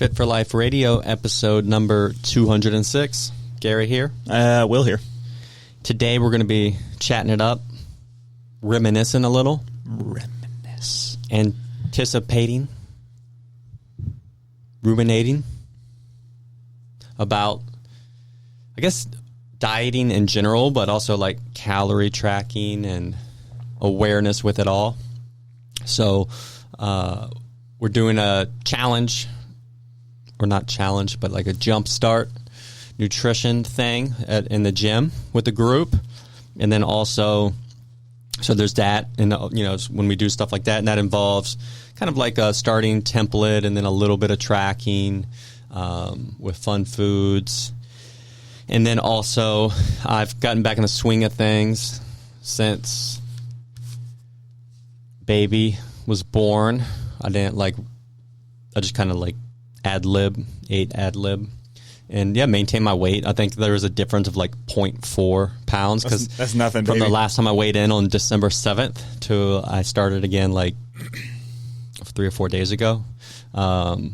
Fit for Life Radio, episode number 206. Gary here. Will here. Today we're going to be chatting it up, reminiscing a little. Anticipating. Ruminating. About, I guess, dieting in general, but also like calorie tracking and awareness with it all. So, we're doing a challenge, or not challenge, but like a jump start nutrition thing in the gym with the group. And then also, so there's that, and when we do stuff like that, and that involves kind of like a starting template and then a little bit of tracking with fun foods. And then also, I've gotten back in the swing of things since baby was born. I just kind of ate ad lib. And yeah, maintain my weight. I think there was a difference of like 0.4 pounds. Cause that's nothing, from baby. The last time I weighed in on December 7th to I started again like 3 or 4 days ago. And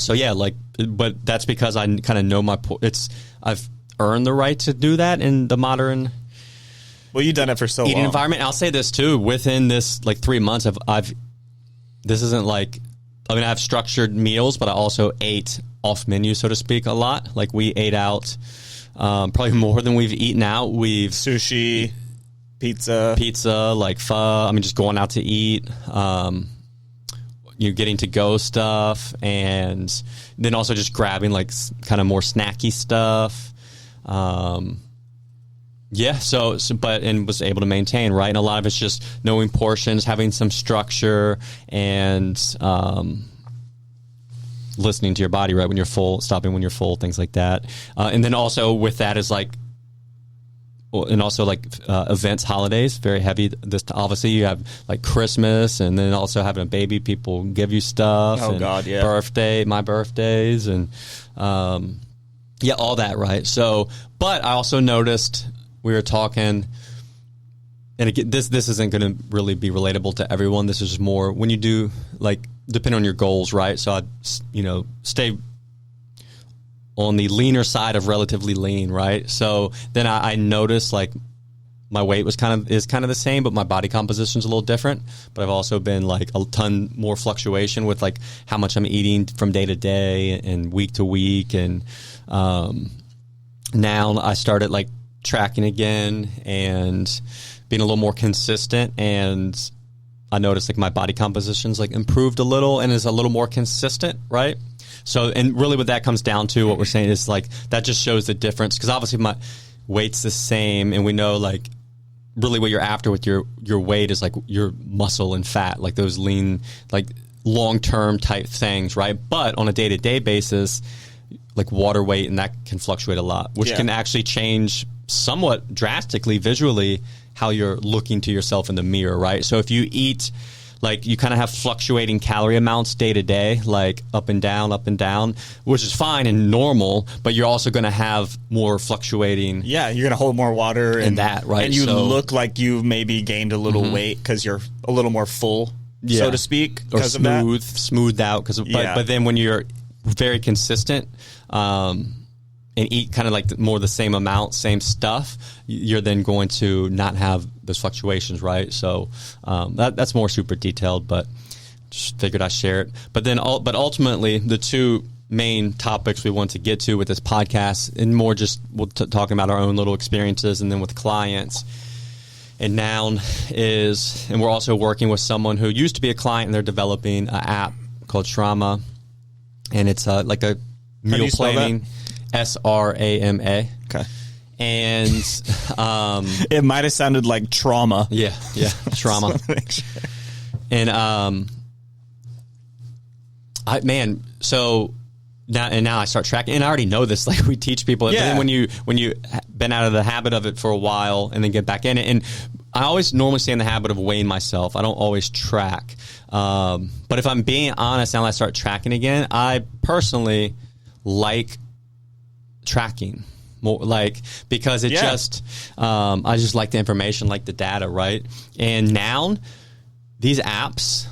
so, yeah, but that's because I kind of know I've earned the right to do that in the modern Well, you've done it for so eating long. environment. I'll say this too, within this like 3 months this isn't like, I have structured meals, but I also ate off menu, so to speak, a lot. Like we ate out probably more than we've eaten out. We've sushi, pizza, like pho. Just going out to eat. Getting to go stuff, and then also just grabbing like kind of more snacky stuff. Yeah, and was able to maintain, right? And a lot of it's just knowing portions, having some structure, and listening to your body, right? When you're full, stopping when you're full, things like that. And then also with that is events, holidays, very heavy. Obviously you have like Christmas, and then also having a baby, people give you stuff. Oh, and God, yeah. My birthdays, and yeah, all that, right? So, but I also noticed we were talking, and again, this isn't going to really be relatable to everyone. This is more when you do, like, depending on your goals, right? So I, stay on the leaner side of relatively lean, right? So then I noticed like my weight is kind of the same, but my body composition is a little different. But I've also been like a ton more fluctuation with like how much I'm eating from day to day and week to week. And now I started like tracking again and being a little more consistent, and I noticed like my body composition's like improved a little and is a little more consistent, right? So, and really what that comes down to, what we're saying is like, that just shows the difference, because obviously my weight's the same, and we know like really what you're after with your weight is like your muscle and fat, like those lean, like long-term type things, right? But on a day-to-day basis, like water weight, and that can fluctuate a lot, which can actually change somewhat drastically visually how you're looking to yourself in the mirror, right? So if you eat, like you kind of have fluctuating calorie amounts day to day, like up and down, which is fine and normal, but you're also going to have more fluctuating. Yeah, you're going to hold more water and that, right? And you look like you maybe gained a little weight because you're a little more full, so to speak, or smoothed out. But then when you're very consistent, and eat kind of like more the same amount, same stuff, you're then going to not have those fluctuations, right? So that's more super detailed, but just figured I'd share it. But ultimately, the two main topics we want to get to with this podcast, and more just talking about our own little experiences, and then with clients. And Noun is, and we're also working with someone who used to be a client, and they're developing an app called Srama, and it's like a meal planning. SRAMA. Okay. And it might have sounded like trauma. Yeah, trauma. And so now I start tracking, and I already know this. Like we teach people, yeah. But then when you been out of the habit of it for a while and then get back in it, and I always normally stay in the habit of weighing myself. I don't always track. But if I'm being honest, now that I start tracking again, I personally like tracking more, like, because it just I just like the information, like the data, right? And now these apps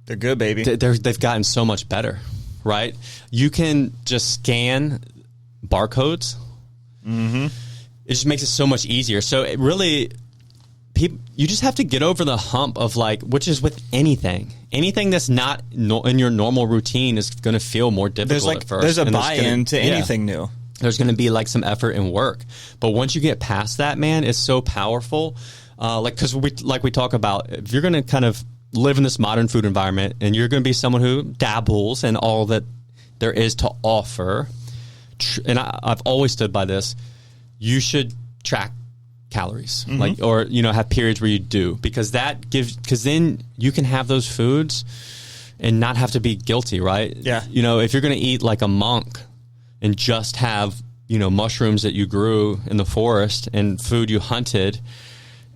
They're good, baby. They've gotten so much better, right? You can just scan barcodes. Mm-hmm. It just makes it so much easier. So it really, you just have to get over the hump of like, which is with anything that's not in your normal routine is going to feel more difficult at first. There's a buy-in to anything new. There's going to be like some effort and work, but once you get past that, man, it's so powerful. Because we talk about, if you're going to kind of live in this modern food environment and you're going to be someone who dabbles in all that there is to offer, and I've always stood by this, you should track calories, or have periods where you do, because then you can have those foods and not have to be guilty, right? Yeah. If you're going to eat like a monk and just have mushrooms that you grew in the forest and food you hunted,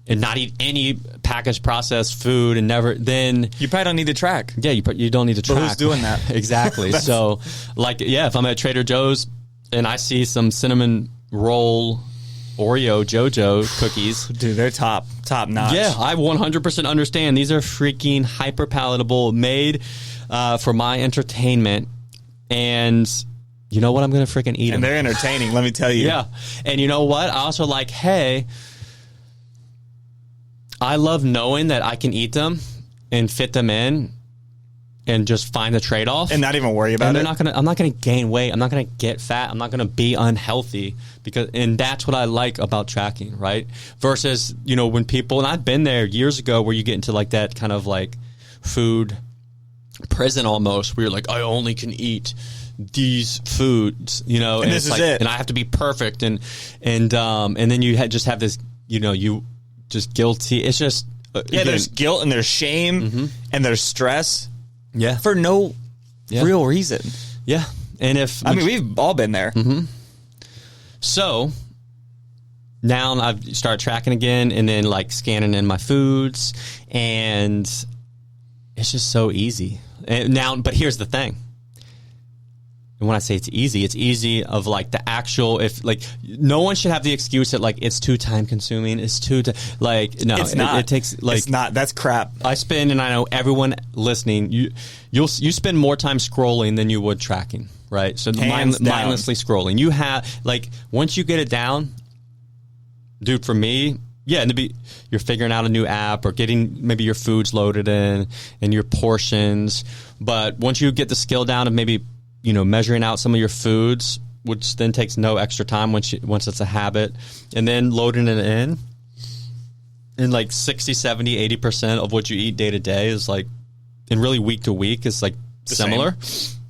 and not eat any packaged processed food, and then you probably don't need to track. Yeah, you don't need to track. But who's doing that? Exactly. So, if I'm at Trader Joe's and I see some cinnamon roll Oreo JoJo cookies, dude, they're top notch. Yeah, I 100% understand. These are freaking hyper palatable, made for my entertainment, and you know what? I'm gonna freaking eat them. And they're entertaining. Let me tell you. Yeah, and you know what? I also like, hey, I love knowing that I can eat them and fit them in and just find the trade-off. And not even worry about it. I'm not going to gain weight. I'm not going to get fat. I'm not going to be unhealthy. And that's what I like about tracking, right? Versus, when people, and I've been there years ago where you get into like that kind of like food prison almost, where you're like, I only can eat these foods, and this is it. And I have to be perfect. And then you just have this, you just guilty. It's just there's guilt and there's shame and there's stress. Yeah, for no real reason. Yeah, and we've all been there. Mm-hmm. So now I've started tracking again, and then like scanning in my foods, and it's just so easy. And now, but here's the thing. And when I say it's easy of like the actual, if like no one should have the excuse that like it's too time consuming, it's too like no, it's not. It takes like it's not. That's crap. I spend, and I know everyone listening, you spend more time scrolling than you would tracking, right? So mindlessly scrolling. You have like once you get it down, dude. For me, yeah, and you're figuring out a new app or getting maybe your foods loaded in and your portions. But once you get the skill down of maybe measuring out some of your foods, which then takes no extra time once it's a habit, and then loading it in like 60, 70, 80% of what you eat day to day is like, and really week to week is like similar.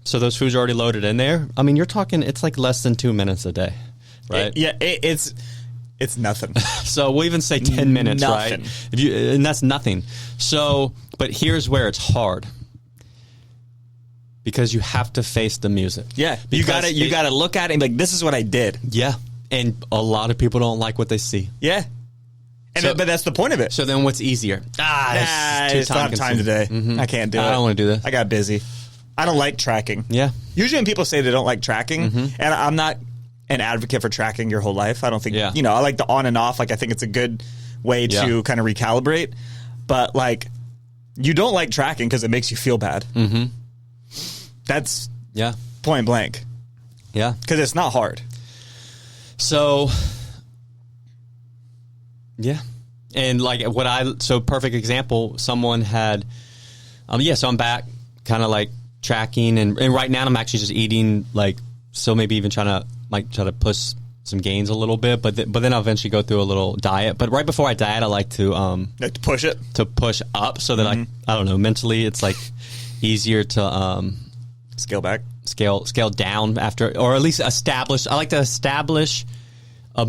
So those foods are already loaded in there. I mean, you're talking, it's like less than 2 minutes a day, right? It's nothing. So we'll even say 10 minutes, nothing. Right? And that's nothing. So, but here's where it's hard. Because you have to face the music. Yeah, you gotta look at it and be like, this is what I did. Yeah, and a lot of people don't like what they see. Yeah, but that's the point of it. So then, what's easier? I just don't have time today. Mm-hmm. I can't do it. I don't want to do that. I got busy. I don't like tracking. Yeah. Usually when people say they don't like tracking, and I'm not an advocate for tracking your whole life. I don't think. Yeah. I like the on and off. Like I think it's a good way to kind of recalibrate. But like, you don't like tracking because it makes you feel bad. Mm-hmm. That's point blank. Yeah. Because it's not hard. So, yeah. And like perfect example, someone had, so I'm back kind of like tracking and right now I'm actually just eating like, so maybe even try to push some gains a little bit, but then I'll eventually go through a little diet. But right before I diet, I like to push it, to push up so that I don't know, mentally it's like easier to, scale back, scale down after, or at least establish. I like to establish a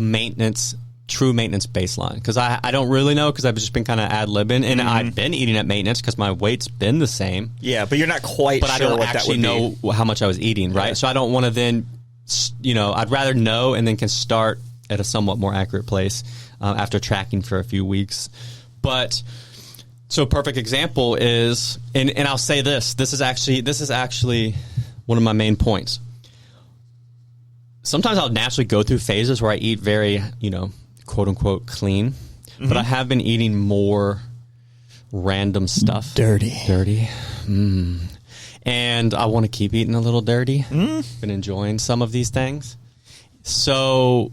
true maintenance baseline, because I don't really know, because I've just been kind of ad-libbing, and I've been eating at maintenance because my weight's been the same. Yeah, but you're not quite sure. But I don't actually know how much I was eating, right? Yeah. So I don't want to then, I'd rather know and then can start at a somewhat more accurate place after tracking for a few weeks. But so a perfect example is, and I'll say this is actually one of my main points. Sometimes I'll naturally go through phases where I eat very, quote unquote clean, but I have been eating more random stuff. Dirty. And I want to keep eating a little dirty. Been enjoying some of these things. So,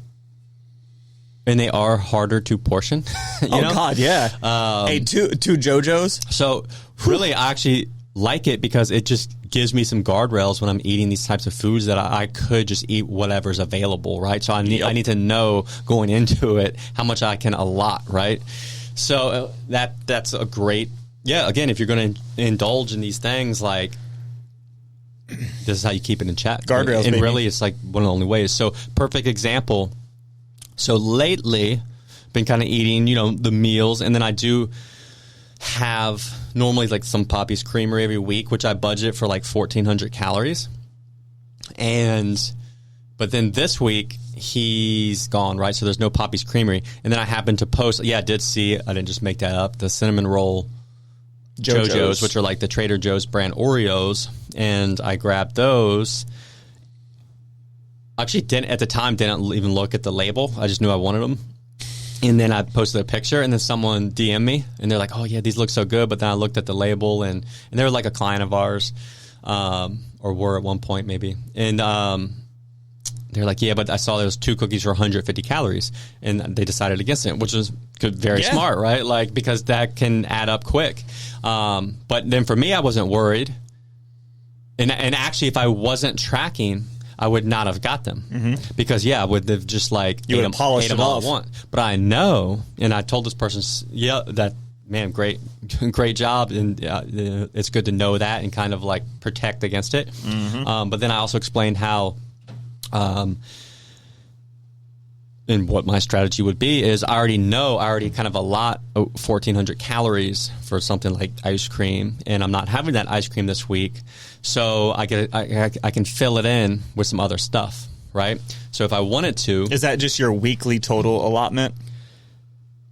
and they are harder to portion. God, yeah. Hey, two JoJo's. So really, I actually like it because it just gives me some guardrails when I'm eating these types of foods that I could just eat whatever's available, right? So I need to know going into it how much I can allot, right? So that's a great, again, if you're going to indulge in these things, like, this is how you keep it in check. Guardrails, and baby. really, it's like one of the only ways. So perfect example. So lately, been kind of eating, the meals, and then I do have normally like some Poppy's Creamery every week, which I budget for like 1,400 calories. But then this week he's gone, right? So there's no Poppy's Creamery. And then I happened to post, I did see, I didn't just make that up, the cinnamon roll JoJo's, which are like the Trader Joe's brand Oreos. And I grabbed those. Actually, didn't even look at the label. I just knew I wanted them. And then I posted a picture, and then someone DM'd me, and they're like, "Oh yeah, these look so good." But then I looked at the label, and they were like a client of ours, or were at one point maybe. And they're like, "Yeah, but I saw those 2 cookies for 150 calories," and they decided against it, which was very smart, right? Like, because that can add up quick. But then for me, I wasn't worried, and actually, if I wasn't tracking, I would not have got them because I would have just like you would have polished them all off. I want. But I know, and I told this person, that man, great job, and it's good to know that and kind of like protect against it. But then I also explained how, and what my strategy would be is I already kind of allot 1,400 calories for something like ice cream, and I'm not having that ice cream this week. So I can fill it in with some other stuff, right? So if I wanted to... Is that just your weekly total allotment?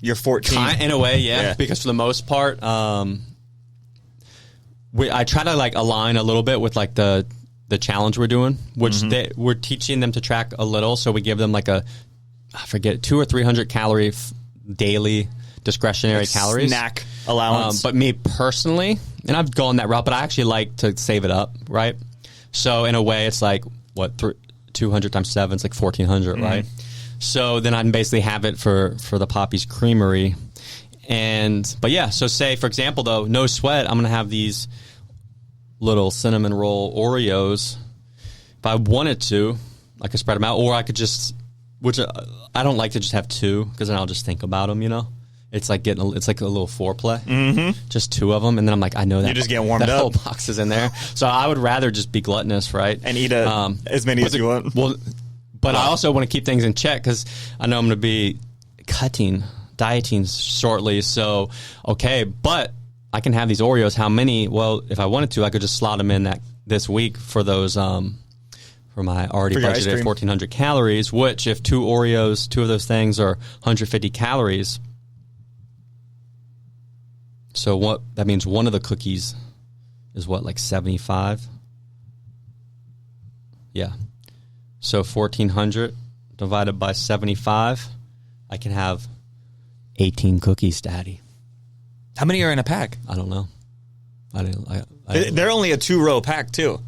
Your 14? In a way, yeah. Because for the most part, I try to like align a little bit with like the challenge we're doing, which we're teaching them to track a little. So we give them like 200 or 300 calorie daily discretionary calories. Snack allowance. But me personally, and I've gone that route, but I actually like to save it up, right? So in a way, it's like, 200 times 7, it's like 1,400, right? So then I can basically have it for the Poppy's Creamery. So say, for example, though, no sweat, I'm going to have these little cinnamon roll Oreos. If I wanted to, I could spread them out, or I could just... Which I don't like to just have 2 because then I'll just think about them, It's like it's like a little foreplay. Just 2 of them, and then I'm like, I know that you're just getting warmed that up. whole box is in there. So I would rather just be gluttonous, right? And eat as many as you want. Well, but I also want to keep things in check because I know I'm going to be dieting shortly. So but I can have these Oreos. How many? Well, if I wanted to, I could just slot them in this week for those. For my already budgeted 1,400 calories, which if 2 of those things are 150 calories. So what that means, one of the cookies is like 75? Yeah. So 1,400 divided by 75, I can have 18 cookies, Daddy. How many are in a pack? I don't know. They're only a 2-row pack too.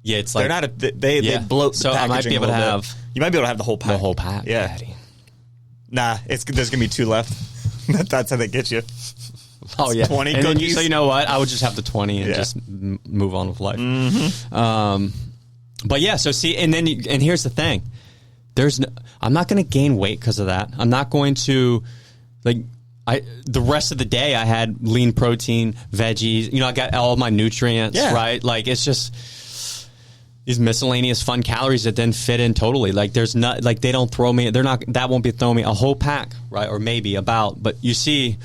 Yeah, it's like they're not. They bloat. The so I might be able to have. You might be able to have the whole pack. The whole pack. Yeah. Daddy. Nah, there's gonna be 2 left. That's how they get you. Oh yeah, 20 and cookies. So you know what? I would just have the 20 and just move on with life. But yeah, so see, and here's the thing: I'm not going to gain weight because of that. I'm not going to the rest of the day I had lean protein, veggies. I got all of my nutrients, right? Like it's just these miscellaneous fun calories that then fit in totally. Like there's not like they don't throw me. That won't be throwing me a whole pack, right? Or maybe about. But you see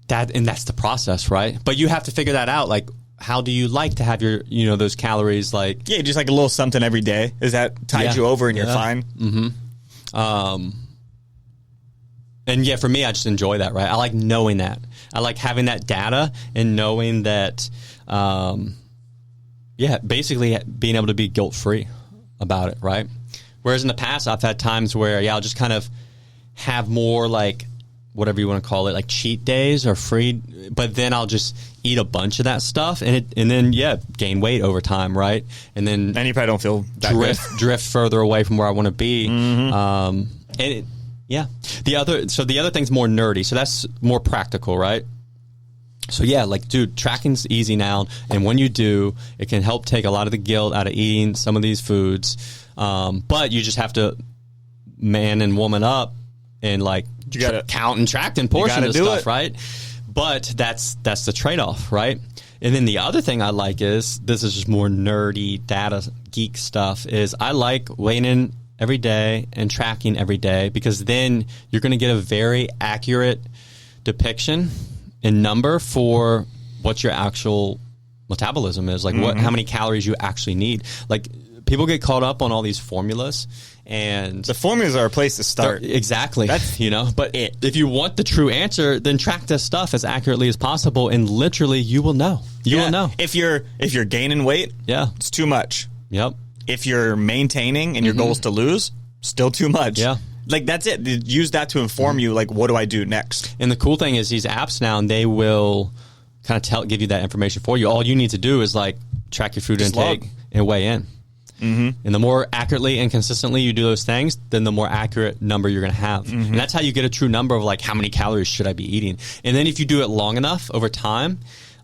that, and that's the process, right? But you have to figure that out. Like, how do you like to have your those calories? Like just like a little something every day. Is that tide you over and you're fine? And for me, I just enjoy that, right? I like knowing that. I like having that data and knowing that, basically being able to be guilt-free about it, right? Whereas in the past, I've had times where, I'll just kind of have more like whatever you want to call it, like cheat days or free, but then I'll just eat a bunch of that stuff and then gain weight over time, right? And then you probably don't feel that drift further away from where I want to be. The other thing's more nerdy, so that's more practical, right? So yeah, like, dude, tracking's easy now, and when you do, it can help take a lot of the guilt out of eating some of these foods. But you just have to man and woman up and like you gotta count and track and portion of stuff, right? But that's the trade-off, right? And then the other thing I like is, this is just more nerdy data geek stuff, is I like weighing in every day and tracking every day, because then you're going to get a very accurate depiction and number for what your actual metabolism is, like how many calories you actually need. Like, people get caught up on all these formulas, and the formulas are a place to start. Exactly. That's, but if you want the true answer, then track this stuff as accurately as possible, and literally you will know. You will know. If you're gaining weight, it's too much. Yep. If you're maintaining and your goal is to lose, still too much. Yeah. Like, that's it. Use that to inform you, like, what do I do next? And the cool thing is, these apps now, and they will kind of give you that information for you. All you need to do is like track your food intake and weigh in. And the more accurately and consistently you do those things, then the more accurate number you're going to have. And that's how you get a true number of like, how many calories should I be eating? And then if you do it long enough over time,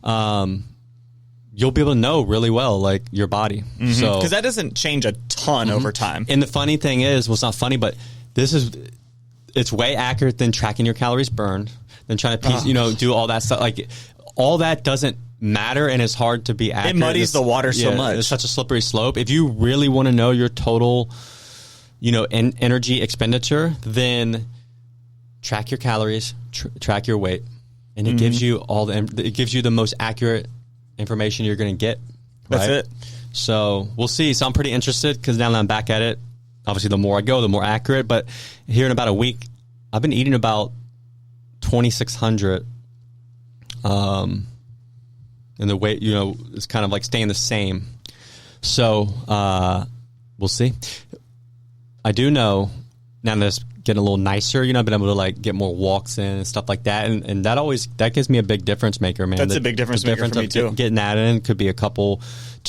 you'll be able to know really well, like, your body. So, because that doesn't change a ton over time. And the funny thing is, well, it's not funny, but it's way accurate than tracking your calories burned, than trying to piece, do all that stuff. Like, all that doesn't matter, and it's hard to be accurate. It muddies the water so much. It's such a slippery slope. If you really want to know your total, energy expenditure, then track your calories, track your weight, and it gives you it gives you the most accurate information you're going to get. Right? That's it. So we'll see. So I'm pretty interested, because now that I'm back at it, obviously the more I go, the more accurate. But here in about a week, I've been eating about 2,600. And the weight, is kind of like staying the same. So we'll see. I do know now that it's getting a little nicer, I've been able to like get more walks in and stuff like that, and that gives me a big difference maker, man. That's a big difference maker for me too. Getting that in could be a couple.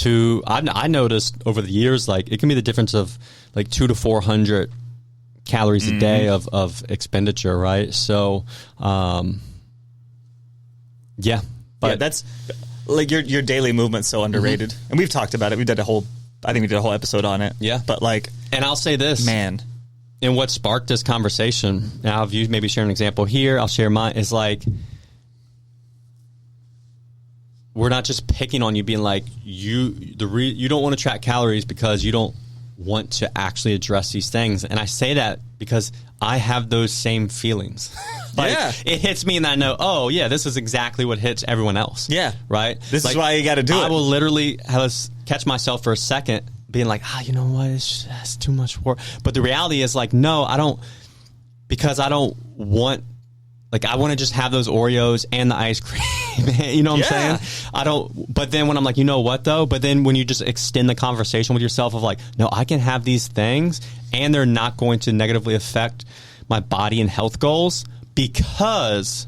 I noticed over the years, like, it can be the difference of like 200 to 400 calories a day of expenditure, right? So, but that's like your daily movement's so underrated, and we've talked about it. I think we did a whole episode on it. Yeah, but like, and I'll say this, man. And what sparked this conversation, now if you maybe share an example here, I'll share mine, is like, we're not just picking on you, being like, you don't want to track calories because you don't want to actually address these things. And I say that because I have those same feelings. It hits me, and I know, oh yeah, this is exactly what hits everyone else. Yeah. Right? This is why you got to do it. I will literally catch myself for a second being like, you know what, that's too much work. But the reality is, like, no, I don't, because I don't want, like, I want to just have those Oreos and the ice cream. You know what I'm saying? I don't, but then when I'm like, you know what though? But then when you just extend the conversation with yourself of like, no, I can have these things and they're not going to negatively affect my body and health goals, because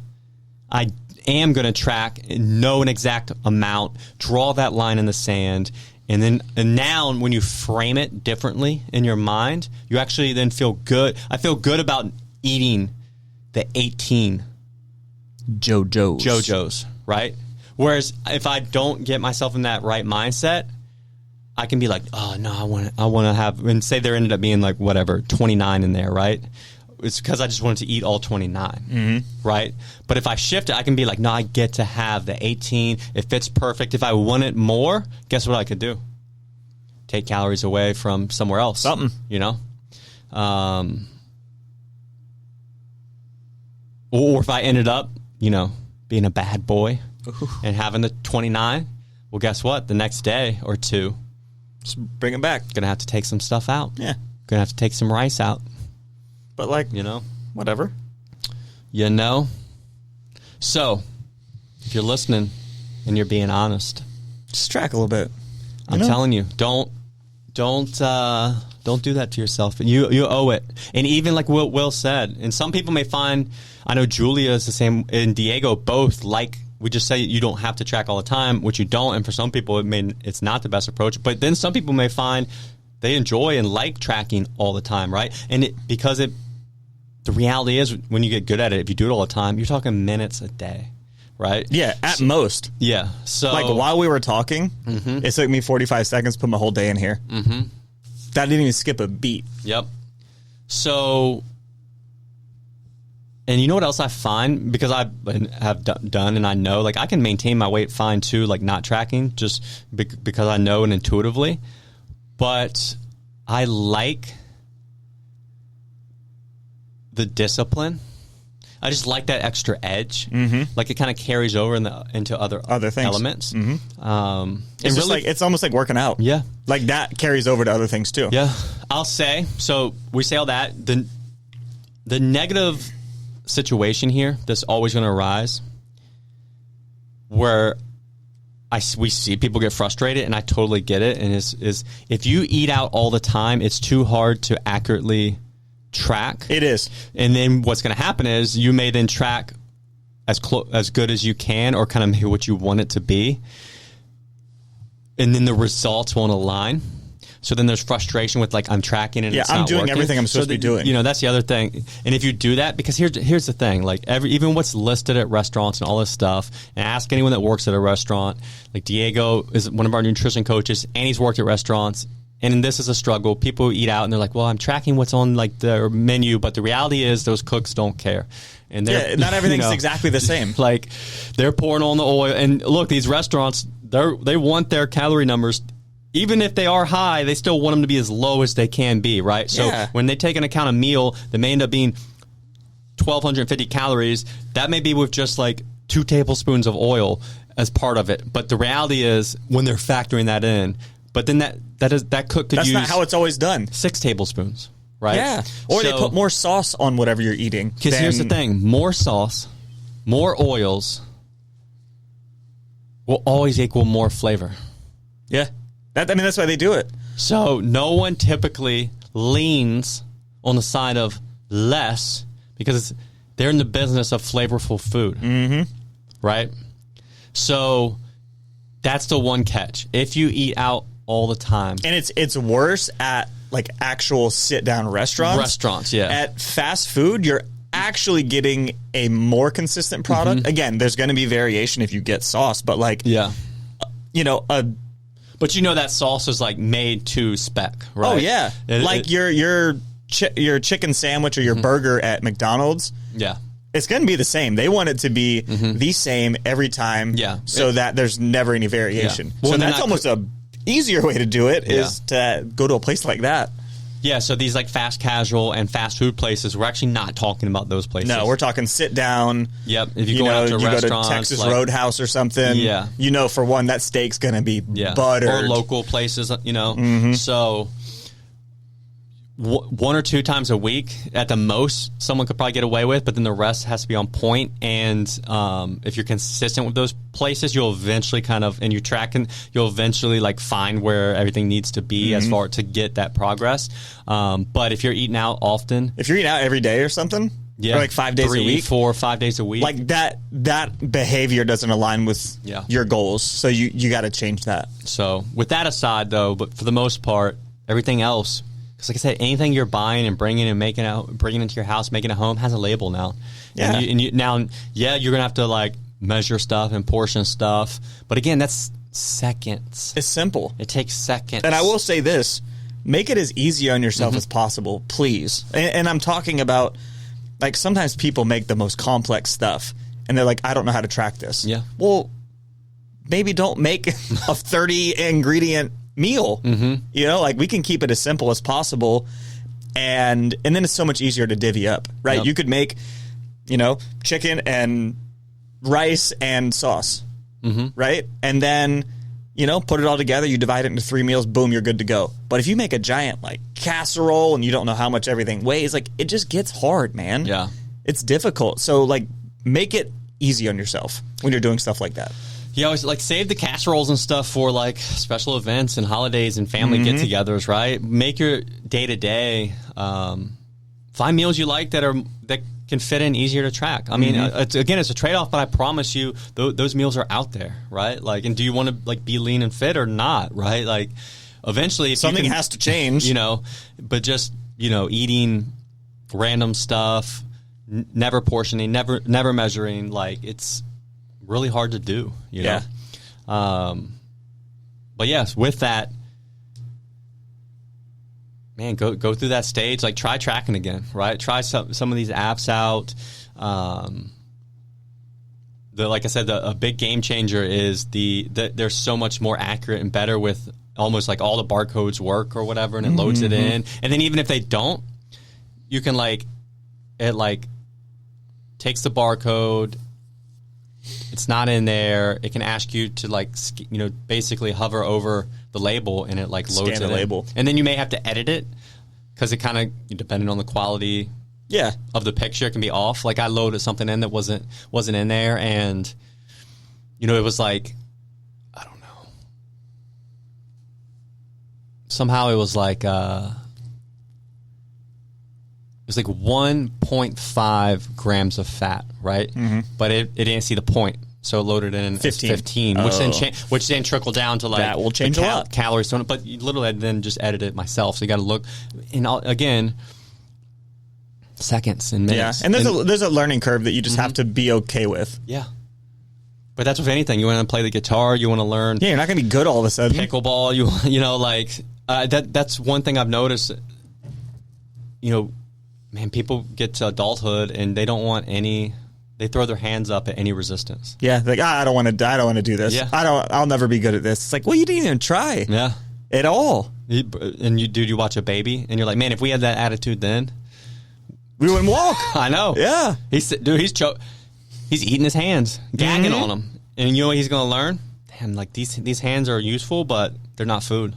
I am going to track and know an exact amount, draw that line in the sand. And now when you frame it differently in your mind, you actually then feel good. I feel good about eating the 18 JoJo's, right? Whereas if I don't get myself in that right mindset, I can be like, oh no, I want to have, and say there ended up being like whatever 29 in there, right? It's because I just wanted to eat all 29, right? But if I shift it, I can be like, no, I get to have the 18. It fits perfect. If I wanted more, guess what I could do? Take calories away from somewhere else. Something. Or if I ended up, being a bad boy and having the 29, well, guess what? The next day or two, just bring it back. Gonna have to take some stuff out. Yeah. Gonna have to take some rice out. But like, whatever. So, if you're listening and you're being honest, just track a little bit. I'm telling you, don't Don't do that to yourself. You owe it. And even like Will said, and some people may find, I know Julia is the same, and Diego both like, we just say you don't have to track all the time, which you don't. And for some people, it's not the best approach. But then some people may find they enjoy and like tracking all the time, right? And the reality is, when you get good at it, if you do it all the time, you're talking minutes a day, right? Yeah, at most. Yeah. So like while we were talking, it took me 45 seconds to put my whole day in here. That didn't even skip a beat. Yep. So, and you know what else I find? Because I have done and I know, like, I can maintain my weight fine too, like not tracking, just because I know and intuitively. But I like the discipline. I just like that extra edge. Like it kind of carries over into other things. Elements. It's just really, like, it's almost like working out. Yeah. Like that carries over to other things too. Yeah. I'll say, so we say all that. The negative situation here that's always going to arise, where we see people get frustrated, and I totally get it, and is if you eat out all the time, it's too hard to accurately track. It is. And then what's going to happen is you may then track as good as you can, or kind of what you want it to be, and then the results won't align. So then there's frustration with, like, I'm tracking and it's not doing working. Everything I'm supposed to be doing. You know, that's the other thing. And if you do that, because here's the thing, like even what's listed at restaurants and all this stuff, and ask anyone that works at a restaurant, like Diego is one of our nutrition coaches, and he's worked at restaurants. And this is a struggle. People eat out and they're like, well, I'm tracking what's on like their menu, but the reality is those cooks don't care. And not everything's exactly the same. Like, they're pouring on the oil. And look, these restaurants, they want their calorie numbers, even if they are high, they still want them to be as low as they can be, right? So when they take into account a meal that may end up being 1,250 calories, that may be with just like 2 tablespoons of oil as part of it. But the reality is, when they're factoring that in, but then that cook could use... That's not how it's always done. 6 tablespoons, right? Yeah. Or they put more sauce on whatever you're eating. Because here's the thing. More sauce, more oils will always equal more flavor. Yeah. That's why they do it. So no one typically leans on the side of less, because they're in the business of flavorful food, right? So that's the one catch. If you eat out all the time, and it's worse at like actual sit down restaurants. Yeah. At fast food, you're actually getting a more consistent product. Again, there's going to be variation if you get sauce, but like, you know, but you know that sauce is like made to spec, right? Oh yeah, like your chicken sandwich or your burger at McDonald's. Yeah, it's going to be the same. They want it to be the same every time. Yeah, so that there's never any variation. Yeah. Well, so that's almost a easier way to do it is to go to a place like that. Yeah, so these like fast casual and fast food places, we're actually not talking about those places. No, we're talking sit down. Yep. If you go out to restaurants, go to Texas Roadhouse or something. Yeah. You know, for one, that steak's going to be buttered. Or local places, you know. So 1 or 2 times a week at the most, someone could probably get away with, but then the rest has to be on point. And if you're consistent with those places, you'll eventually and you're tracking, you'll eventually like find where everything needs to be as far to get that progress. But if you're eating out often, if you're eating out every day or something, or like 5 days a week, 3, 4, 5 days a week, like that behavior doesn't align with your goals. So you got to change that. So with that aside though, but for the most part, everything else, like I said, anything you're buying and bringing into your house, making it home, has a label now. Yeah. And you're gonna have to like measure stuff and portion stuff, but again, that's seconds. It's simple. It takes seconds. And I will say this: make it as easy on yourself as possible, please. And I'm talking about, like, sometimes people make the most complex stuff, and they're like, I don't know how to track this. Yeah. Well, maybe don't make a 30 ingredient meal. You know, like, we can keep it as simple as possible, and then it's so much easier to divvy up, right? Yep. You could make, you know, chicken and rice and sauce, right? And then, you know, put it all together, you divide it into 3 meals, boom, you're good to go. But if you make a giant, like, casserole and you don't know how much everything weighs, like, it just gets hard, man. Yeah. It's difficult. So, like, make it easy on yourself when you're doing stuff like that. You always like save the casseroles and stuff for like special events and holidays and family get-togethers, right? Make your day-to-day. Find meals you like that can fit in easier to track. I mean, it's a trade-off, but I promise you, those meals are out there, right? Like, and do you want to like be lean and fit or not, right? Like, eventually, if something has to change, But just eating random stuff, never portioning, never measuring, like it's really hard to do, you know? But yes, with that, man, go through that stage, like try tracking again, right? Try some of these apps out. Like I said, a big game changer is they're so much more accurate and better with almost like all the barcodes work or whatever, and it loads it in. And then even if they don't, you can it takes the barcode. It's not in there. It can ask you to basically hover over the label, and it loads Scan the label. And then you may have to edit it because it kind of, depending on the quality of the picture, it can be off. Like I loaded something in that wasn't in there, and it was like, I don't know. Somehow it was like 1.5 grams of fat, right? But it didn't see the point, so it loaded in 15, which then trickled down to that will change a lot calories. But you literally then just edit it myself, so you got to look. And again, seconds and minutes. Yeah, and there's a learning curve that you just have to be okay with. Yeah. But that's with anything. You want to play the guitar, you want to learn. Yeah, you're not going to be good all of a sudden. Pickleball, that's one thing I've noticed. Man, people get to adulthood and they don't want they throw their hands up at any resistance. Yeah, like I don't want to do this. Yeah. I'll never be good at this. It's like, well, you didn't even try. Yeah. At all. And you watch a baby and you're like, man, if we had that attitude then, we wouldn't walk. I know. Yeah. He's eating his hands, gagging on them. And you know what he's going to learn? Damn, like these hands are useful, but they're not food.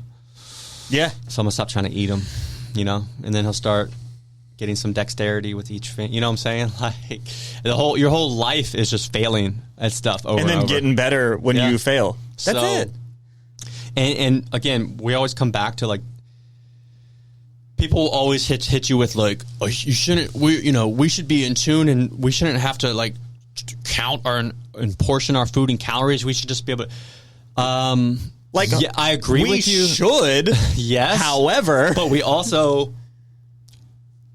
Yeah. So I'm going to stop trying to eat them, and then he'll start getting some dexterity with each finger. You know what I'm saying? Like your whole life is just failing at stuff over and then over. Getting better when you fail. That's it. And again, we always come back to people always hit you with like, oh, you shouldn't. We should be in tune, and we shouldn't have to count and portion our food in calories. We should just be able to. Yeah, I agree with you. We should. Yes. However, but we also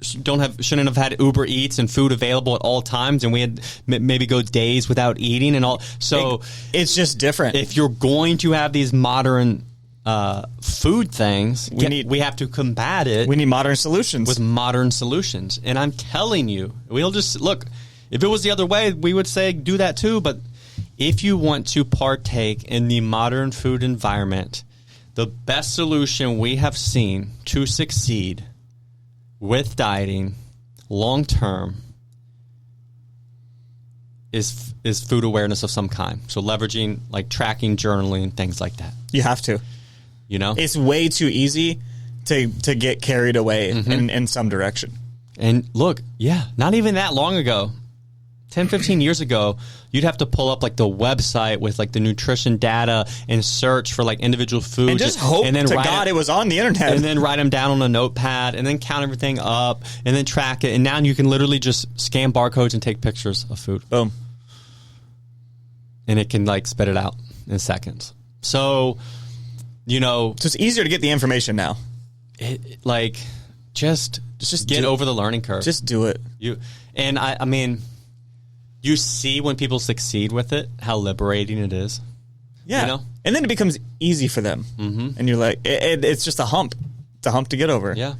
shouldn't have had Uber Eats and food available at all times, and we had maybe go days without eating and all. So it's just different. If you're going to have these modern food things, we have to combat it. We need modern solutions with modern solutions, and I'm telling you, we'll just look. If it was the other way, we would say do that too. But if you want to partake in the modern food environment, the best solution we have seen to succeed with dieting long term is food awareness of some kind. So leveraging tracking, journaling, things like that. You have to. It's way too easy to get carried away in some direction. And look, not even that long ago, 10, 15 years ago, you'd have to pull up the website with the nutrition data and search for individual foods. And just hope to God it was on the internet. And then write them down on a notepad and then count everything up and then track it. And now you can literally just scan barcodes and take pictures of food. Boom. And it can spit it out in seconds. So, So it's easier to get the information now. Just get over the learning curve. Just do it. I mean, you see when people succeed with it, how liberating it is. Yeah. And then it becomes easy for them. Mm-hmm. And you're like, it's just a hump. It's a hump to get over. Yeah.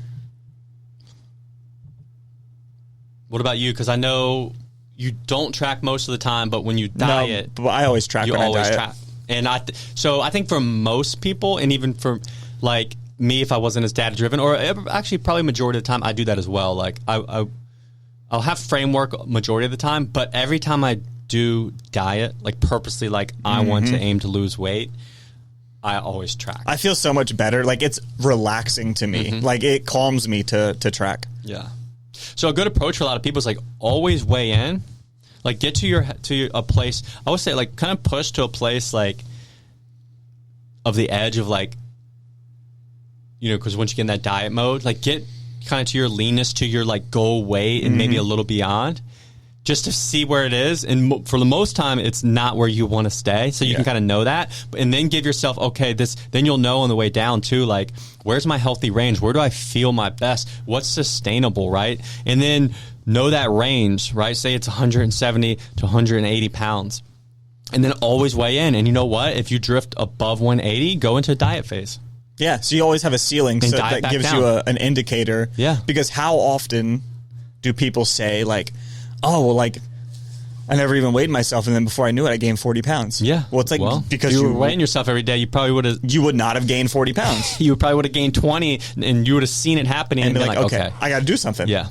What about you? Because I know you don't track most of the time, but when you diet... No, but I always track when I diet. Track. And so I think for most people, and even for me, if I wasn't as data-driven, or actually probably majority of the time, I do that as well. I'll have framework majority of the time, but every time I do diet, purposely, I want to aim to lose weight, I always track. I feel so much better. It's relaxing to me. It calms me to track. Yeah. So a good approach for a lot of people is always weigh in. Like get to a place. I would say like kind of push to a place like of the edge of like, because once you get in that diet mode, like get kind of to your leanness, to your like goal weight, and maybe a little beyond, just to see where it is. And for the most time, it's not where you want to stay. So you can kind of know that, and then give yourself, okay, then you'll know on the way down too, like, where's my healthy range? Where do I feel my best? What's sustainable, right? And then know that range, right? Say it's 170 to 180 pounds. And then always weigh in. And you know what? If you drift above 180, go into a diet phase. Yeah, so you always have a ceiling, so that gives you an indicator. Yeah. Because how often do people say, like, oh, well, like, I never even weighed myself, and then before I knew it, I gained 40 pounds. Yeah. Well, it's like, because you were weighing yourself every day, you would not have gained 40 pounds. You probably would have gained 20, and you would have seen it happening and been like, okay, I got to do something. Yeah.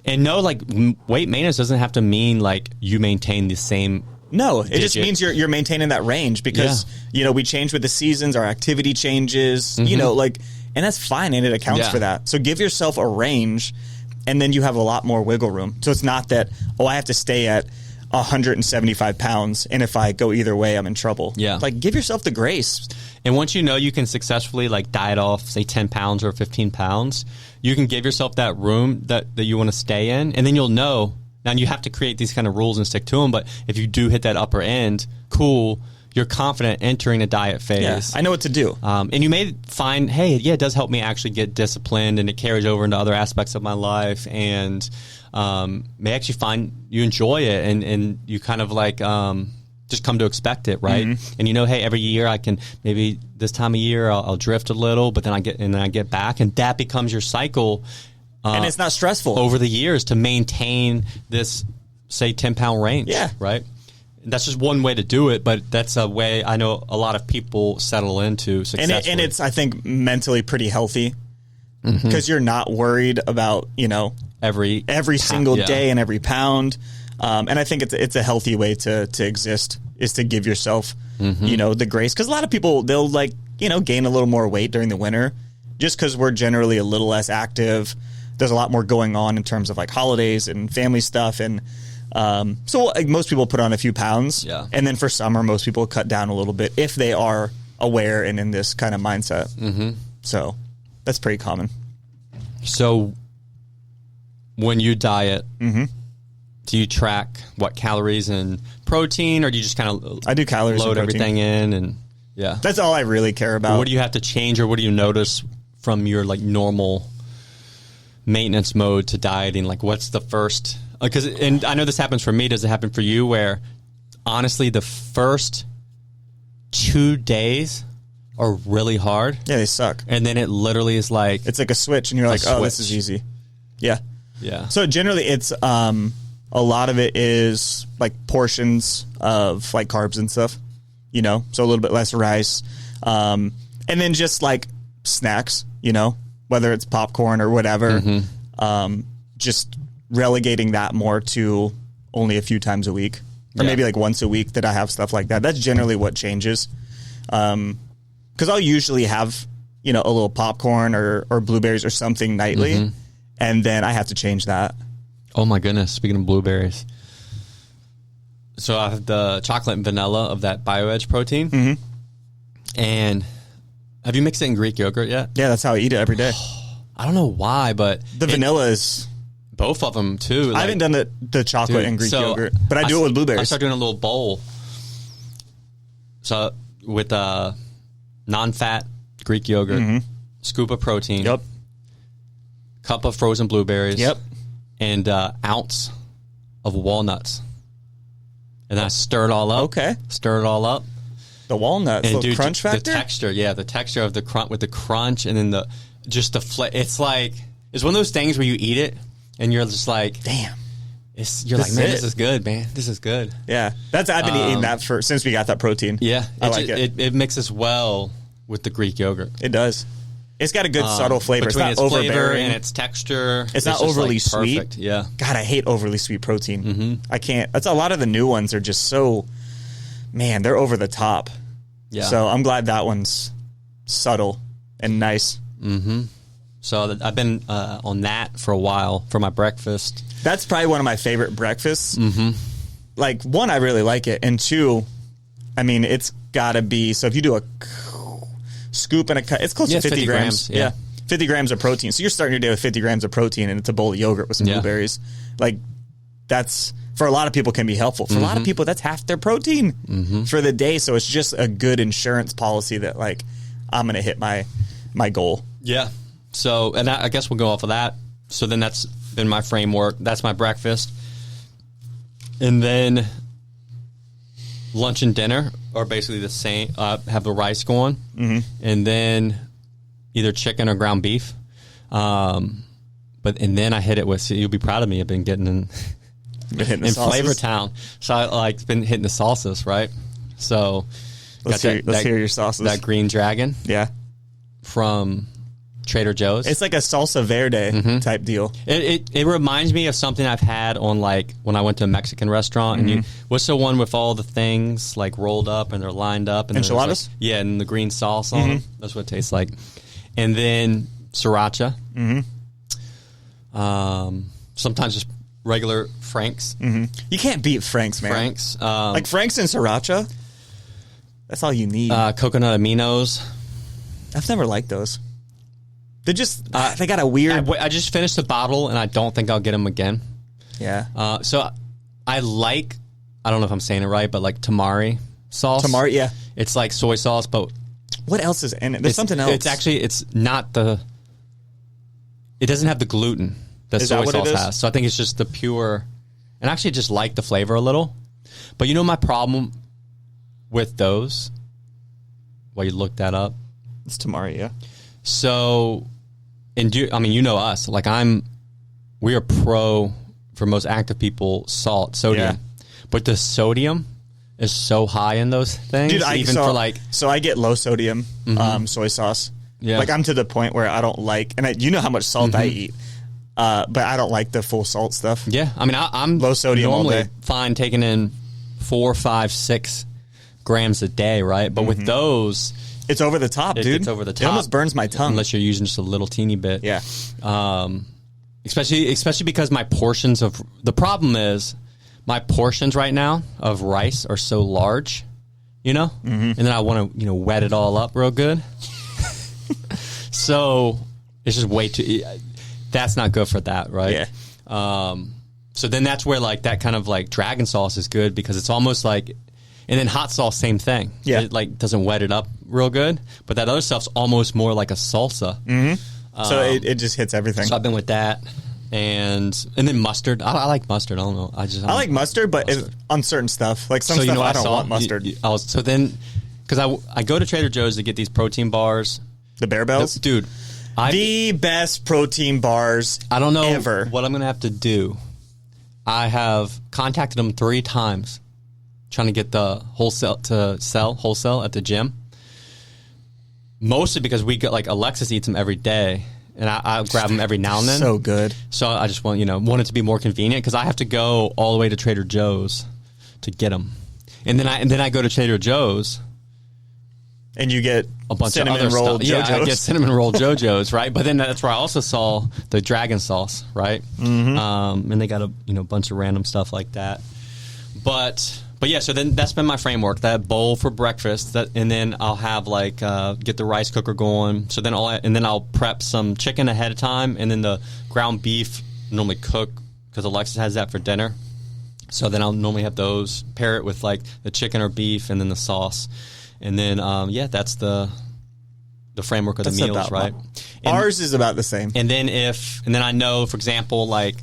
And no, like, weight maintenance doesn't have to mean, like, you maintain the same. No, it just means you're maintaining that range because, we change with the seasons, our activity changes, and that's fine, and it accounts for that. So give yourself a range, and then you have a lot more wiggle room. So it's not that, I have to stay at 175 pounds, and if I go either way, I'm in trouble. Yeah. Like, give yourself the grace. And once you know you can successfully, like, diet off, say, 10 pounds or 15 pounds, you can give yourself that room that you want to stay in, and then you'll know. Now, you have to create these kind of rules and stick to them, but if you do hit that upper end, cool, you're confident entering a diet phase. Yeah, I know what to do. And you may find, hey, it does help me actually get disciplined, and it carries over into other aspects of my life, and may actually find you enjoy it, and you kind of like just come to expect it, right? Mm-hmm. And hey, every year I can, maybe this time of year I'll drift a little, but then I get back, and that becomes your cycle. And it's not stressful over the years to maintain this, say, 10-pound range. Yeah. Right. That's just one way to do it, but that's a way I know a lot of people settle into successfully. And it's, I think, mentally pretty healthy because you're not worried about, every single day and every pound. And I think it's a healthy way to exist, is to give yourself, the grace. Because a lot of people, they'll gain a little more weight during the winter just because we're generally a little less active. There's a lot more going on in terms of like holidays and family stuff. And so most people put on a few pounds. Yeah. And then for summer, most people cut down a little bit if they are aware and in this kind of mindset. Mm-hmm. So that's pretty common. So when you diet, do you track what calories and protein, or do you just kind of I do calories load and everything in? And that's all I really care about. What do you have to change, or what do you notice from your like normal maintenance mode to dieting? Like, what's the first? And I know this happens for me. Does it happen for you? Where honestly, the first 2 days are really hard. Yeah, they suck. And then it literally is like it's like a switch, and you're like, oh, this is easy. Yeah, yeah. So generally, it's a lot of it is like portions of like carbs and stuff. So a little bit less rice, and then just like snacks. Whether it's popcorn or whatever, just relegating that more to only a few times a week, or maybe like once a week that I have stuff like that. That's generally what changes. Because I'll usually have, a little popcorn or blueberries or something nightly, and then I have to change that. Oh my goodness. Speaking of blueberries. So I have the chocolate and vanilla of that BioEdge protein. Mm-hmm. And have you mixed it in Greek yogurt yet? Yeah, that's how I eat it every day. I don't know why, but the vanilla is both of them too. I haven't done the chocolate and Greek yogurt, but I do it with blueberries. I start doing a little bowl. So with non-fat Greek yogurt, scoop of protein, cup of frozen blueberries, and ounce of walnuts, and then I stir it all up. Okay, stir it all up. The walnuts, and the crunch factor, the texture, the texture of the crunch with the crunch, and then it's like it's one of those things where you eat it and you're just like, damn. You're like, man, this is good, man. This is good. Yeah, I've been eating that since we got that protein. Yeah, I like it. It mixes well with the Greek yogurt. It does. It's got a good subtle flavor. Between it's not its overbearing flavor and its texture. It's not overly sweet. Perfect. Yeah. God, I hate overly sweet protein. Mm-hmm. I can't. That's a lot of the new ones are just so, man, they're over the top. Yeah. So I'm glad that one's subtle and nice. Mm-hmm. So I've been on that for a while for my breakfast. That's probably one of my favorite breakfasts. Mm-hmm. like, one, I really like it, and two, I mean, it's got to be, so if you do a scoop and a cut, it's close to 50 grams. Yeah. 50 grams of protein. So you're starting your day with 50 grams of protein, and it's a bowl of yogurt with some blueberries. Like, that's, for a lot of people, can be helpful. For a lot of people, that's half their protein for the day. So it's just a good insurance policy that, like, I'm going to hit my goal. Yeah. So, and I guess we'll go off of that. So then that's been my framework. That's my breakfast. And then lunch and dinner are basically the same. Have the rice going. And then either chicken or ground beef. And then I hit it with, you'll be proud of me, I've been getting in Flavor Town. So I like been hitting the salsas, right? So let's hear your sauces. That Green Dragon. Yeah. From Trader Joe's. It's like a salsa verde type deal. It reminds me of something I've had on, like, when I went to a Mexican restaurant. And what's the one with all the things like rolled up and they're lined up? And enchiladas? Like, yeah, and the green sauce on them. That's what it tastes like. And then sriracha. Sometimes just regular Frank's. You can't beat Frank's, man. Frank's. Like Frank's and sriracha, that's all you need. Coconut aminos. I've never liked those. They just, they got a weird... I just finished the bottle, and I don't think I'll get them again. Yeah. So I like, I don't know if I'm saying it right, but like tamari sauce. Tamari, yeah. It's like soy sauce, but... What else is in it? There's something else. It's not the... It doesn't have the gluten that soy sauce has. So I think it's just the pure... And I actually just like the flavor a little. But you know my problem with those? Well, you looked that up. It's tamari, yeah. So... I mean, you know us. Like, we are pro, for most active people, sodium. Yeah. But the sodium is so high in those things. Dude, so I get low sodium soy sauce. Yeah. Like, I'm to the point where I don't like, and you know how much salt I eat, but I don't like the full salt stuff. Yeah. I mean, I'm low sodium normally all day. Fine taking in 4, 5, 6 grams a day, right? But with those... It's over the top, dude. It's over the top. It almost burns my tongue. Unless you're using just a little teeny bit. Yeah. Especially because my portions of... The problem is, my portions right now of rice are so large, you know? And then I want to, wet it all up real good. So, it's just way too... That's not good for that, right? Yeah. So then that's where, like, that kind of, like, dragon sauce is good because it's almost like... And then hot sauce, same thing. Yeah. It, like, doesn't wet it up real good. But that other stuff's almost more like a salsa. So it just hits everything. So I've been with that. And then mustard. I like mustard. I don't know. I like mustard, but on certain stuff. Like some stuff I don't want mustard. So then, because I go to Trader Joe's to get these protein bars. The Bear Bells? Dude. The best protein bars I don't know ever. What I'm going to have to do. I have contacted them 3 times. Trying to get the wholesale at the gym. Mostly because we get, like, Alexis eats them every day, and I grab them every now and then. So good. So I just want it to be more convenient because I have to go all the way to Trader Joe's to get them, and then I go to Trader Joe's, and you get a bunch of cinnamon other roll stuff. JoJo's. Yeah, I get cinnamon roll JoJo's, right? But then that's where I also saw the dragon sauce, right? And they got a bunch of random stuff like that, But yeah, so then that's been my framework. That bowl for breakfast, and then I'll have get the rice cooker going. So then I'll prep some chicken ahead of time, and then the ground beef normally cook because Alexis has that for dinner. So then I'll normally have those, pair it with like the chicken or beef, and then the sauce, and then that's the framework of the meals, right? Ours is about the same. And then I know, for example, like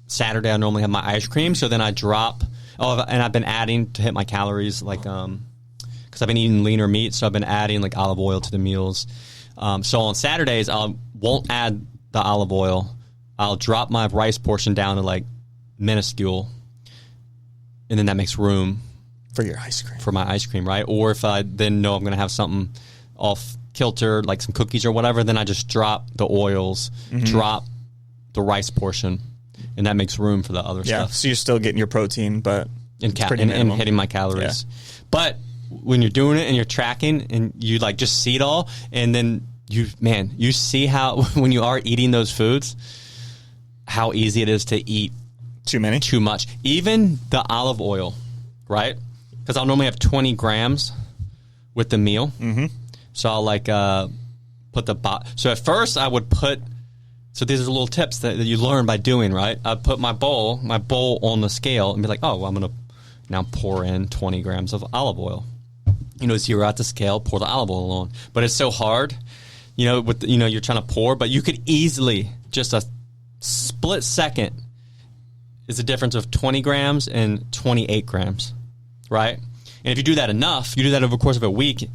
Saturday I normally have my ice cream, so then I drop. Oh, and I've been adding to hit my calories, like, because I've been eating leaner meat, so I've been adding like olive oil to the meals. So on Saturdays, I won't add the olive oil. I'll drop my rice portion down to like minuscule, and then that makes room for your ice cream. For my ice cream, right? Or if I then know I'm going to have something off kilter, like some cookies or whatever, then I just drop the oils, drop the rice portion. And that makes room for the other stuff. Yeah, so you're still getting your protein, but and hitting my calories. Yeah. But when you're doing it and you're tracking and you like just see it all, and then you see how when you are eating those foods, how easy it is to eat too many, too much. Even the olive oil, right? Because I'll normally have 20 grams with the meal. Mm-hmm. So I'll like put so at first I would put. So these are little tips that you learn by doing, right? I'd put my bowl on the scale and be like, oh, well, I'm going to now pour in 20 grams of olive oil. Zero out the scale, pour the olive oil on. But it's so hard, you're trying to pour, but you could easily, just a split second, is the difference of 20 grams and 28 grams, right? And if you do that enough, you do that over the course of a week,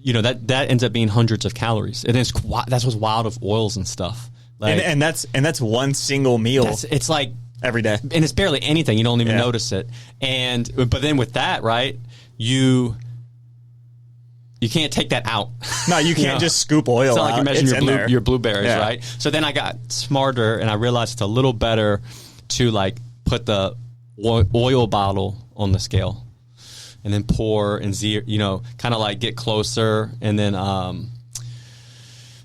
that ends up being hundreds of calories. And that's what's wild of oils and stuff. Like, and that's one single meal. It's like every day, and it's barely anything. You don't even notice it. But then with that, right, you can't take that out. No, you can't just scoop oil. It's not out. like you're measuring your blueberries, right? So then I got smarter, and I realized it's a little better to like put the oil bottle on the scale, and then pour and kind of like get closer, and then.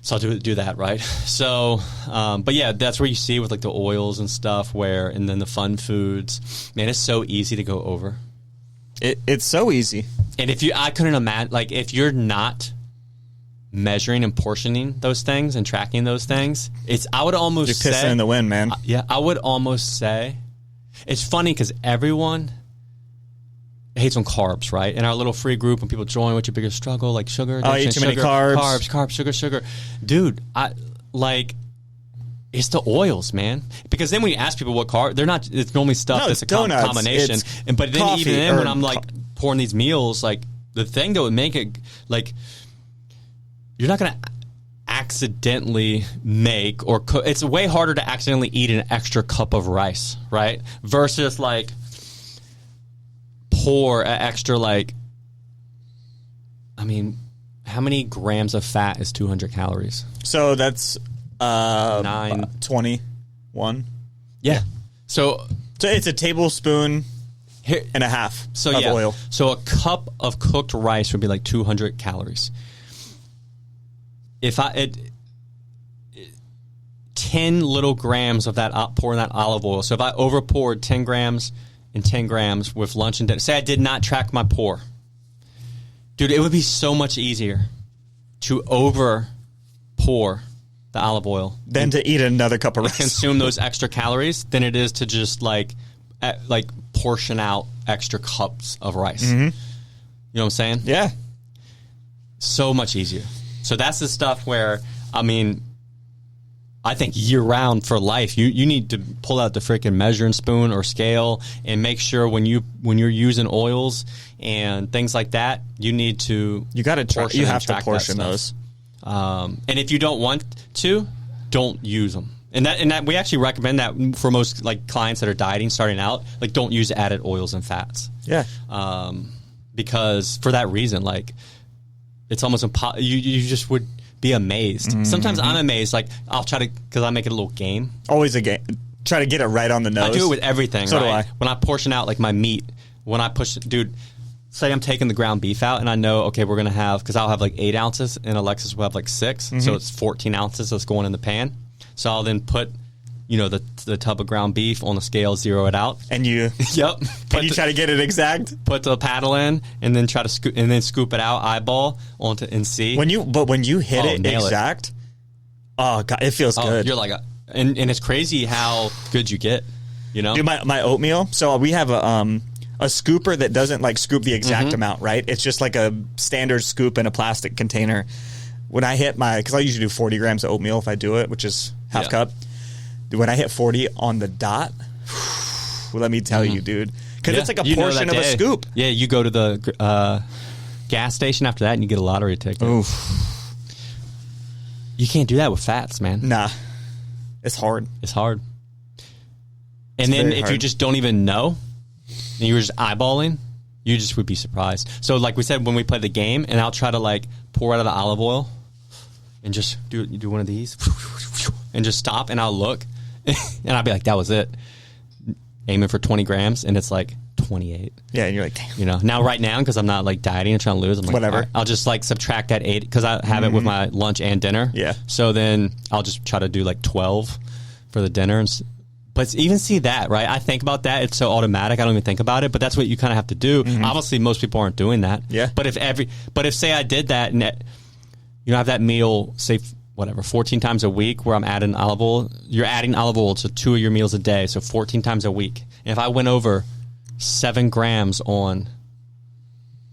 So I'll do that, right? So, but yeah, that's where you see with like the oils and stuff and then the fun foods, man, it's so easy to go over. It's so easy. And I couldn't imagine, like if you're not measuring and portioning those things and tracking those things, I would almost you're pissing in the wind, man. Yeah, I would almost say, it's funny because everyone hates on carbs, right? In our little free group, when people join, what's your biggest struggle? Like sugar. Oh, I eat too many carbs. Carbs, sugar. Dude, it's the oils, man. Because then when you ask people what carb, they're not. It's normally stuff that's a combination. But then even then, when I'm like pouring these meals, like the thing that would make it like you're not gonna accidentally make or cook. It's way harder to accidentally eat an extra cup of rice, right? Versus like. Pour an extra how many grams of fat is 200 calories? So that's 21. Yeah. So it's a tablespoon and a half of oil. So a cup of cooked rice would be like 200 calories. If 10 little grams of that, pouring that olive oil. So if I over poured 10 grams and 10 grams with lunch and dinner. Say I did not track my pour. Dude, it would be so much easier to over pour the olive oil than to eat another cup of rice. Consume those extra calories than it is to just like portion out extra cups of rice. Mm-hmm. You know what I'm saying? Yeah. So much easier. So that's the stuff where, I think year-round for life, you need to pull out the freaking measuring spoon or scale and make sure when you're using oils and things like that, you need to you have to portion those. And if you don't want to, don't use them. And that we actually recommend that for most like clients that are dieting starting out, like don't use added oils and fats. Yeah. Because for that reason, like it's almost impossible. You just would be amazed. Mm-hmm. Sometimes I'm amazed. Like I'll try to, because I make it a little game. Always a game. Try to get it right on the nose. I do it with everything. So right? do I. When I portion out like my meat, when I push, dude. Say I'm taking the ground beef out, and I know we're gonna have, because I'll have like 8 ounces, and Alexis will have like 6, so it's 14 ounces that's going in the pan. So I'll then put, the tub of ground beef on the scale, zero it out, and you yep, and you try to get it exact. Put the paddle in, and then try to scoop it out, eyeball onto and see. When you hit it exact, oh god, it feels good. You're like, and it's crazy how good you get. Dude, my oatmeal. So we have a scooper that doesn't like scoop the exact amount, right? It's just like a standard scoop in a plastic container. When I hit because I usually do 40 grams of oatmeal if I do it, which is half cup. When I hit 40 on the dot, let me tell you, dude, because it's like a portion of a scoop. Yeah, you go to the gas station after that and you get a lottery ticket. Oof. You can't do that with fats, man. Nah, it's hard. It's hard. And then if you just don't even know, and you were just eyeballing, you just would be surprised. So like we said, when we play the game, and I'll try to like pour out of the olive oil and just do one of these and just stop, and I'll look and I'll be like, that was it. Aiming for 20 grams, and it's like 28. Yeah, and you're like, damn. Now right now, because I'm not like dieting and trying to lose, I'm like, whatever. Right, I'll just like subtract that 8, because I have it with my lunch and dinner. Yeah. So then I'll just try to do like 12 for the dinner, and But even see that, right? I think about that. It's so automatic. I don't even think about it. But that's what you kind of have to do. Obviously, most people aren't doing that. Yeah. But if say I did that and have that meal, say 14 times a week, where I'm adding olive oil. You're adding olive oil to 2 of your meals a day, so 14 times a week. And if I went over 7 grams on,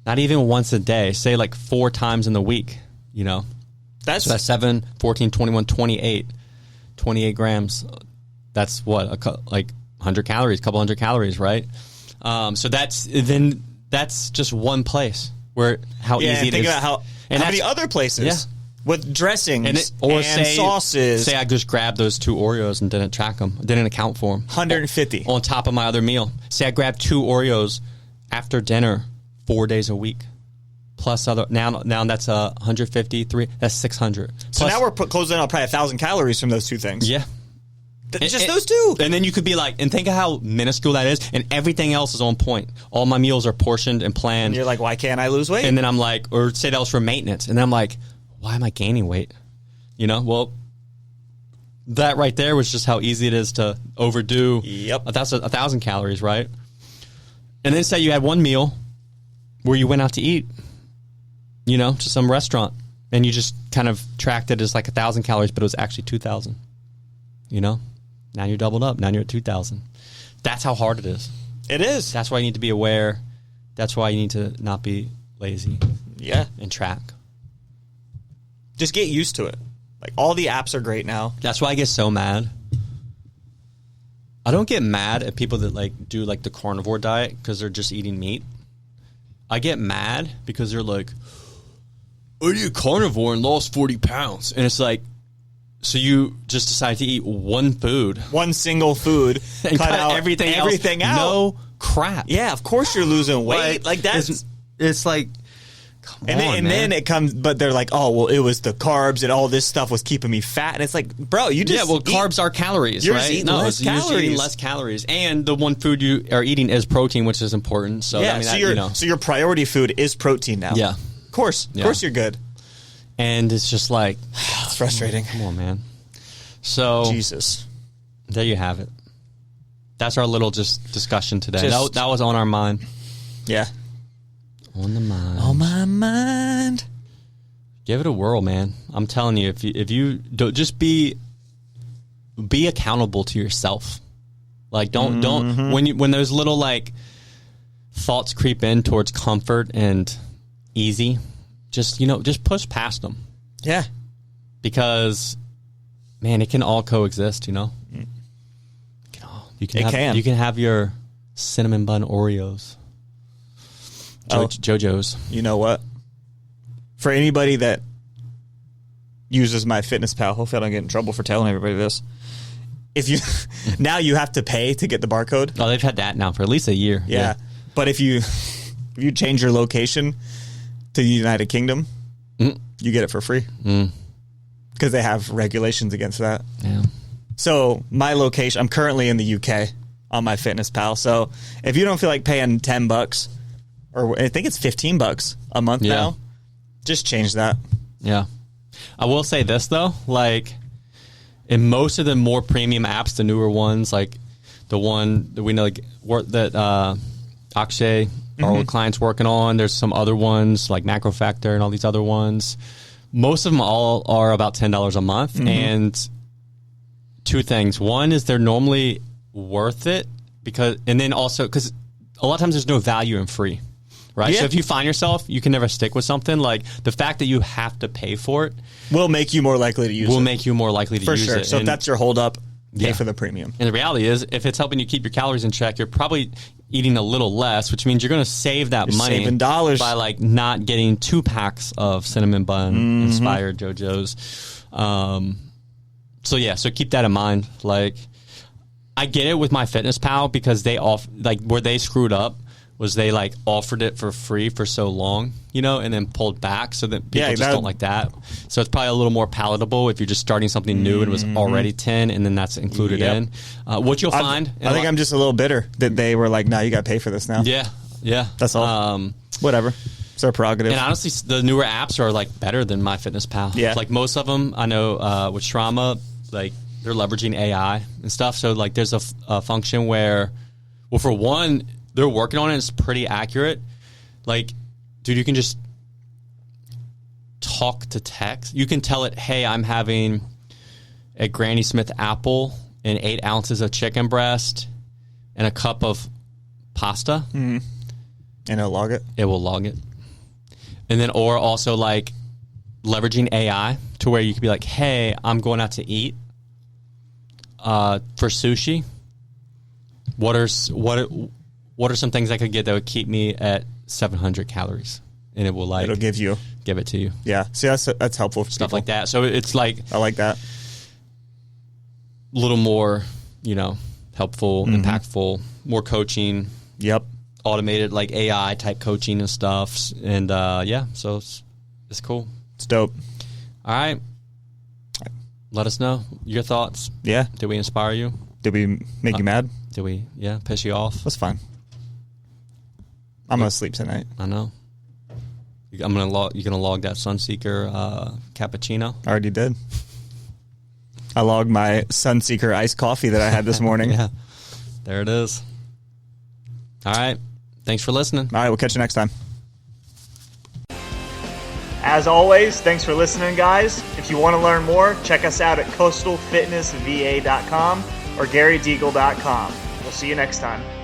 not even once a day, say like 4 times in the week, that's 7, 14, 21, 28 grams. That's what, like 100 calories, couple hundred calories, right? So that's just one place where how easy it is. Think about how many other places with dressings and sauces. Say I just grabbed those 2 Oreos and didn't track them, didn't account for them. 150 on top of my other meal. Say I grabbed 2 Oreos after dinner 4 days a week. Plus other now that's 150, that's 600. So now we're closing on probably 1,000 calories from those 2 things. Yeah. Just those 2. And then you could be like, and think of how minuscule that is, and everything else is on point. All my meals are portioned and planned. And you're like, why can't I lose weight? And then I'm like, or say that was for maintenance. And then I'm like, why am I gaining weight? Well, that right there was just how easy it is to overdo 1,000 calories, right? And then say you had one meal where you went out to eat, to some restaurant, and you just kind of tracked it as like 1,000 calories, but it was actually 2,000. Now you're doubled up. Now you're at 2,000. That's how hard it is. It is. That's why you need to be aware. That's why you need to not be lazy. Yeah. And track. Just get used to it. Like, all the apps are great now. That's why I get so mad. I don't get mad at people that like do like the carnivore diet because they're just eating meat. I get mad because they're like, I did carnivore and lost 40 pounds. And it's like, so you just decide to eat one single food, and cut out everything out. No crap. Yeah, of course you're losing weight. Like that's it's like, come on, then it comes, but they're like, oh well, it was the carbs and all this stuff was keeping me fat, and it's like, bro, you just carbs are calories, you're right? Just eating less calories. You're eating less calories, and the one food you are eating is protein, which is important. So so your priority food is protein now. Yeah, of course you're good. And it's just like, it's frustrating. Come on, man. So Jesus, there you have it. That's our little discussion today. That was on our mind. Yeah, on the mind. On my mind. Give it a whirl, man. I'm telling you, if you don't, just be accountable to yourself. Like don't when those little like thoughts creep in towards comfort and easy. Just push past them. Yeah. Because, man, it can all coexist, You can have your cinnamon bun Oreos. JoJo's. You know what? For anybody that uses MyFitnessPal, hopefully I don't get in trouble for telling everybody this. If you now you have to pay to get the barcode. Oh, they've had that now for at least a year. Yeah. But if you change your location to the United Kingdom, you get it for free. Because they have regulations against that. Yeah. So my location, I'm currently in the UK on MyFitnessPal. So if you don't feel like paying $10, or I think it's $15 a month now, just change that. Yeah. I will say this though, like in most of the more premium apps, the newer ones, like the one that we know that Akshay, our clients working on. There's some other ones like Macro Factor and all these other ones. Most of them all are about $10 a month. And 2 things. One is they're normally worth it and then also because a lot of times there's no value in free, right? Yeah. So if you find yourself, you can never stick with something. Like the fact that you have to pay for it will make you more likely to use it. Will make you more likely to use it. So if that's your holdup, pay for the premium. And the reality is, if it's helping you keep your calories in check, you're probably eating a little less, which means you're going to save that money saving dollars by like not getting 2 packs of cinnamon bun inspired JoJo's. So keep that in mind. Like, I get it with MyFitnessPal because they where they screwed up was they like offered it for free for so long, and then pulled back, so that people don't like that. So it's probably a little more palatable if you're just starting something new and it was already 10 and then that's included in. What you'll find... I think I'm just a little bitter that they were like, no, you got to pay for this now. Yeah. That's all. Whatever. It's their prerogative. And honestly, the newer apps are like better than MyFitnessPal. Yeah. Like most of them, I know with Strava, like they're leveraging AI and stuff. So like there's a function where, well, for one, they're working on it. It's pretty accurate. Like, dude, you can just talk to text. You can tell it, hey, I'm having a Granny Smith apple and 8 ounces of chicken breast and a cup of pasta. Mm-hmm. And it'll log it. It will log it. And then, or also like leveraging AI to where you could be like, hey, I'm going out to eat for sushi. What are some things I could get that would keep me at 700 calories? And it will like it'll give it to you. Yeah. See, that's helpful for stuff people. like that. So it's like I like that. A little more, helpful, impactful, more coaching. Yep. Automated like AI type coaching and stuff. And so it's cool. It's dope. All right. Let us know your thoughts. Yeah. Did we inspire you? Did we make you mad? Did we, piss you off? That's fine. I'm going to sleep tonight. I know. You're gonna log that Sunseeker cappuccino. I already did. I logged my Sunseeker iced coffee that I had this morning. Yeah. There it is. All right. Thanks for listening. All right. We'll catch you next time. As always, thanks for listening, guys. If you want to learn more, check us out at coastalfitnessva.com or garydeagle.com. We'll see you next time.